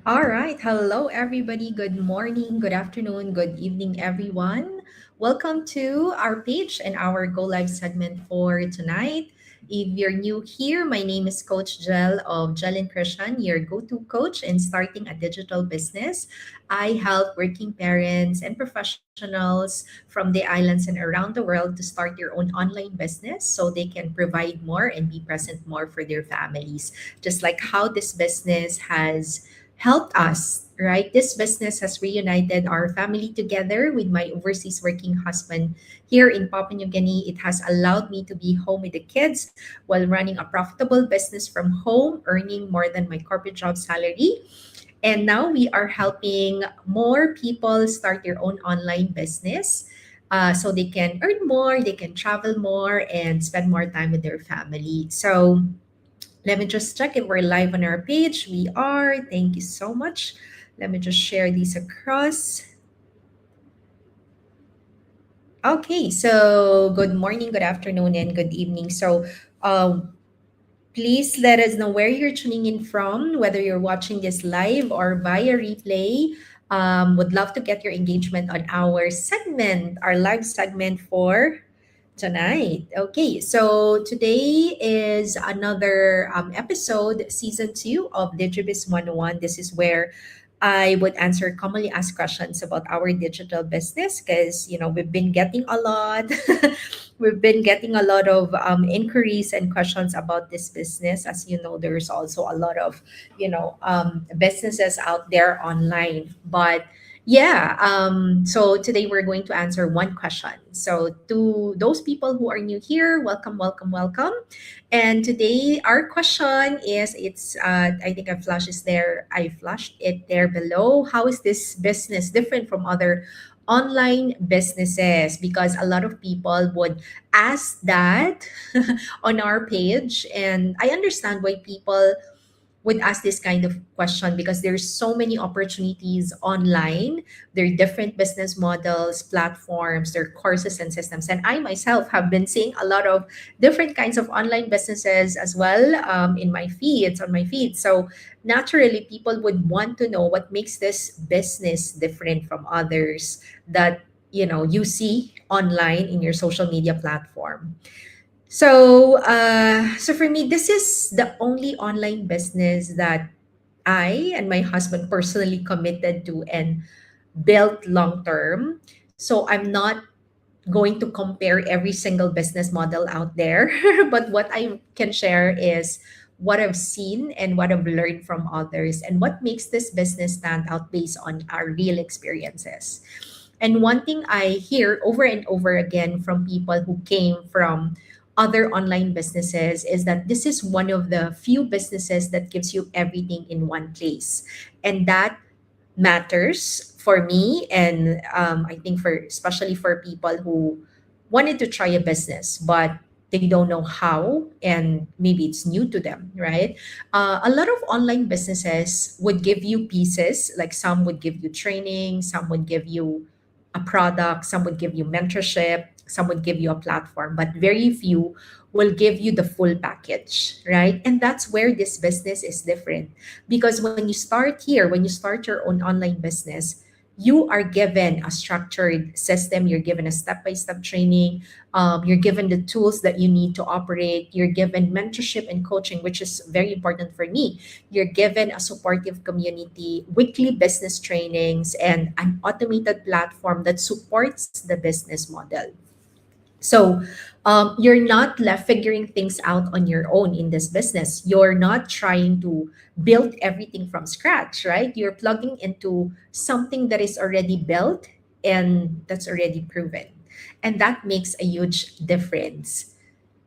All right. Hello, everybody. Good morning, good afternoon, good evening, everyone. Welcome to our page and our Go Live segment for tonight. If you're new here, my name is Coach Jel of Jel and Christian, your go to coach in starting a digital business. I help working parents and professionals from the islands and around the world to start your own online business so they can provide more and be present more for their families. Just like how this business has helped us, right? This business has reunited our family together with my overseas working husband here in Papua New Guinea. It has allowed me to be home with the kids while running a profitable business from home, earning more than my corporate job salary. And now we are helping more people start their own online business. So they can earn more, they can travel more, and spend more time with their family. So let me just check if we're live on our page. We are. Thank you so much. Let me just share these across. Okay, so good morning, good afternoon, and good evening. So, uh, please let us know where you're tuning in from, whether you're watching this live or via replay. Would love to get your engagement on our segment, our live segment for tonight. Okay, so today is another episode, season two of DigiBiz101. This is where I would answer commonly asked questions about our digital business because, we've been getting a lot. We've been getting a lot of inquiries and questions about this business. As you know, there's also a lot of, businesses out there online. But yeah, so today we're going to answer one question. So to those people who are new here, welcome, welcome, welcome. And today our question is I think I flashed it there below. How is this business different from other online businesses? Because a lot of people would ask that on our page, and I understand why people would ask this kind of question because there's so many opportunities online. There are different business models, platforms, there are courses and systems. And I myself have been seeing a lot of different kinds of online businesses as well in my feeds, on my feed. So naturally, people would want to know what makes this business different from others that you see online in your social media platform. So for me, this is the only online business that I and my husband personally committed to and built long term. So I'm not going to compare every single business model out there, but what I can share is what I've seen and what I've learned from others and what makes this business stand out based on our real experiences. And one thing I hear over and over again from people who came from other online businesses is that this is one of the few businesses that gives you everything in one place. And that matters for me, and I think for especially for people who wanted to try a business but they don't know how, and maybe it's new to them, right? A lot of online businesses would give you pieces, like some would give you training, some would give you a product, some would give you mentorship, some would give you a platform, but very few will give you the full package, right? And that's where this business is different, because when you start here, when you start your own online business, you are given a structured system, you're given a step-by-step training, you're given the tools that you need to operate, you're given mentorship and coaching, which is very important for me. You're given a supportive community, weekly business trainings, and an automated platform that supports the business model. So you're not left figuring things out on your own in this business. You're not trying to build everything from scratch, right? You're plugging into something that is already built and that's already proven. And that makes a huge difference.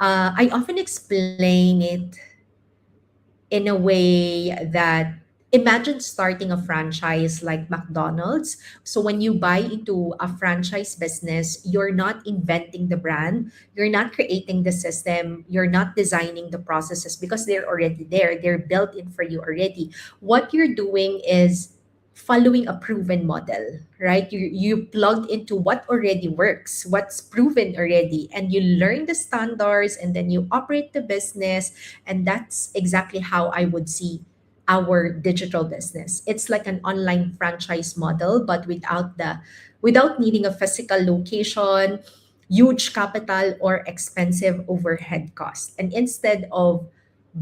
I often explain it in a way that, imagine starting a franchise like McDonald's. So when you buy into a franchise business, you're not inventing the brand, you're not creating the system, you're not designing the processes because they're already there. They're built in for you already. What you're doing is following a proven model, right? You plugged into what already works, what's proven already, and you learn the standards and then you operate the business. And that's exactly how I would see our digital business. It's like an online franchise model, but without needing a physical location, huge capital, or expensive overhead costs. And instead of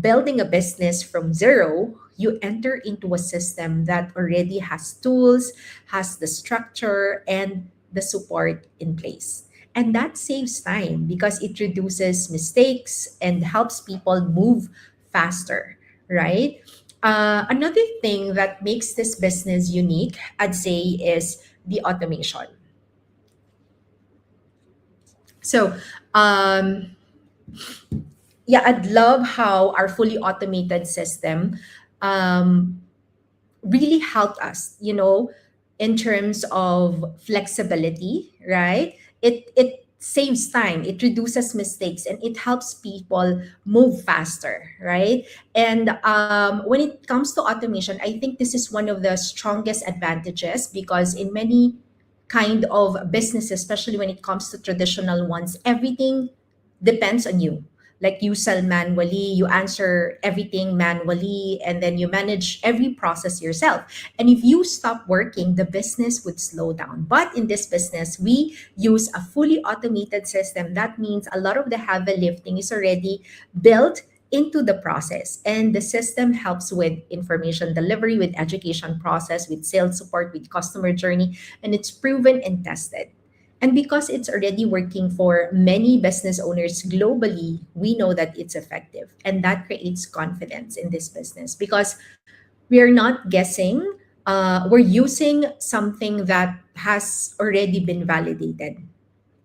building a business from zero, you enter into a system that already has tools, has the structure, and the support in place. And that saves time because it reduces mistakes and helps people move faster, right? Another thing that makes this business unique, I'd say, is the automation. So, um, yeah, I'd love how our fully automated system um, really helped us, in terms of flexibility, right? It saves time, it reduces mistakes, and it helps people move faster, right? And when it comes to automation, I think this is one of the strongest advantages because in many kind of businesses, especially when it comes to traditional ones, everything depends on you. Like you sell manually, you answer everything manually, and then you manage every process yourself. And if you stop working, the business would slow down. But in this business, we use a fully automated system. That means a lot of the heavy lifting is already built into the process. And the system helps with information delivery, with education process, with sales support, with customer journey, and it's proven and tested. And because it's already working for many business owners globally, we know that it's effective. And that creates confidence in this business because we are not guessing, we're using something that has already been validated,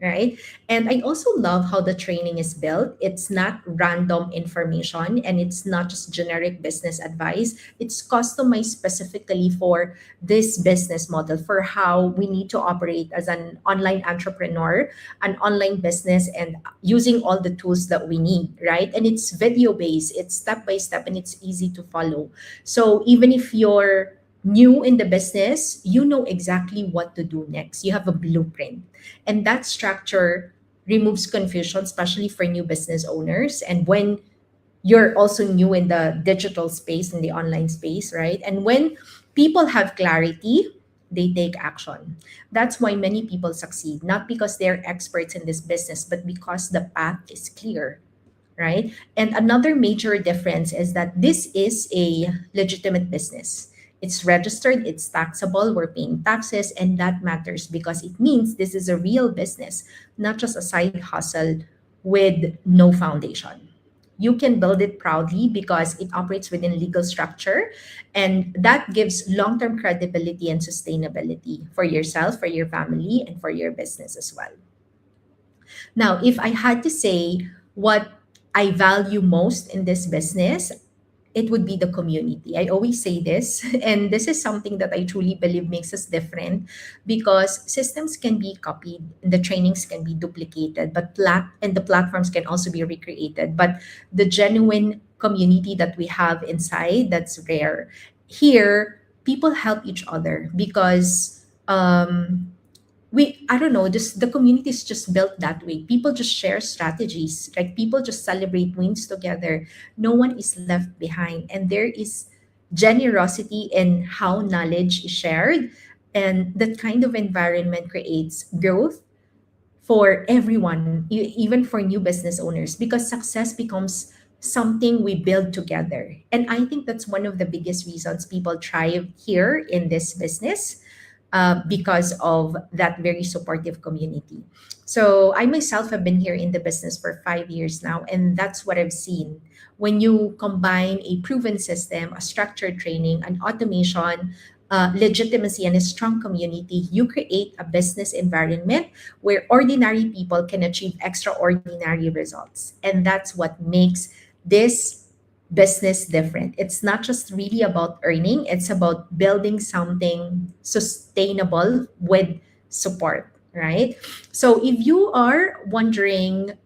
right? And I also love how the training is built. It's not random information and it's not just generic business advice. It's customized specifically for this business model, for how we need to operate as an online entrepreneur, an online business, and using all the tools that we need, right? And it's video based, it's step by step, and it's easy to follow. So even if you're new in the business, you know exactly what to do next. You have a blueprint. And that structure removes confusion, especially for new business owners. And when you're also new in the digital space, in the online space, right? And when people have clarity, they take action. That's why many people succeed, not because they're experts in this business, but because the path is clear, right? And another major difference is that this is a legitimate business. It's registered, it's taxable, we're paying taxes, and that matters because it means this is a real business, not just a side hustle with no foundation. You can build it proudly because it operates within legal structure, and that gives long-term credibility and sustainability for yourself, for your family, and for your business as well. Now, if I had to say what I value most in this business, it would be the community. I always say this, and this is something that I truly believe makes us different because systems can be copied, the trainings can be duplicated, and the platforms can also be recreated. But the genuine community that we have inside, that's rare. Here, people help each other because we I don't know, just the community is just built that way. People just share strategies, like people just celebrate wins together. No one is left behind, and there is generosity in how knowledge is shared, and that kind of environment creates growth for everyone, even for new business owners, because success becomes something we build together. And I think that's one of the biggest reasons people thrive here in this business, because of that very supportive community. So I myself have been here in the business for 5 years now, and that's what I've seen. When you combine a proven system, a structured training, an automation, legitimacy, and a strong community, you create a business environment where ordinary people can achieve extraordinary results. And that's what makes this business different. It's not just really about earning, it's about building something sustainable with support, right? So if you are wondering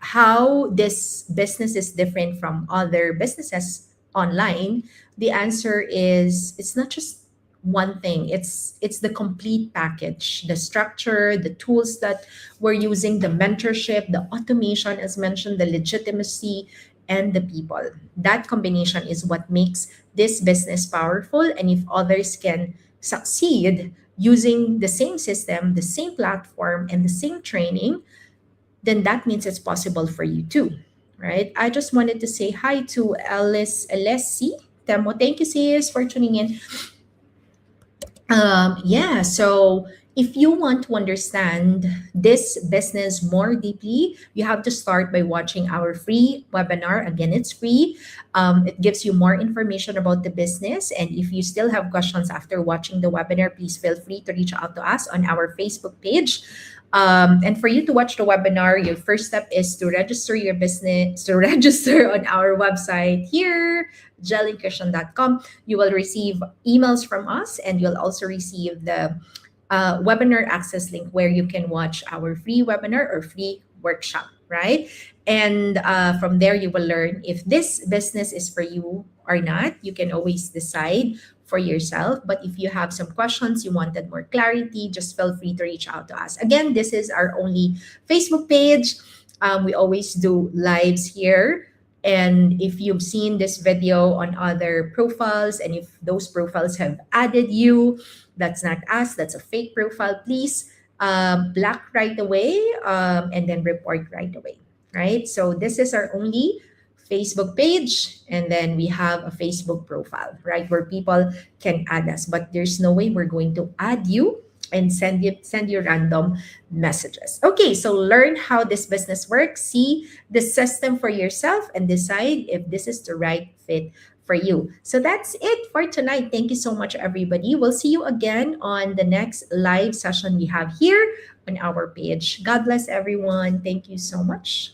how this business is different from other businesses online, the answer is it's not just one thing. It's the complete package, the structure, the tools that we're using, the mentorship, the automation as mentioned, the legitimacy, and the people. That combination is what makes this business powerful. And if others can succeed using the same system, the same platform, and the same training, then that means it's possible for you too, right? I just wanted to say hi to Alice Alessi. Temo, thank you, sis, for tuning in. Yeah, so if you want to understand this business more deeply, you have to start by watching our free webinar. Again, it's free. It gives you more information about the business. And if you still have questions after watching the webinar, please feel free to reach out to us on our Facebook page. And for you to watch the webinar, your first step is to register your business, to register on our website here, jellycushion.com. You will receive emails from us, and you'll also receive the webinar access link where you can watch our free webinar or free workshop, right? And from there, you will learn if this business is for you or not. You can always decide for yourself. But if you have some questions, you wanted more clarity, just feel free to reach out to us. Again, this is our only Facebook page. We always do lives here. And if you've seen this video on other profiles, and if those profiles have added you, that's not us, that's a fake profile, please block right away, and then report right away, right? So this is our only Facebook page, and then we have a Facebook profile, right, where people can add us. But there's no way we're going to add you and send you random messages. Okay, so learn how this business works, see the system for yourself, and decide if this is the right fit for you. So that's it for tonight. Thank you so much, everybody. We'll see you again on the next live session we have here on our page. God bless everyone. Thank you so much.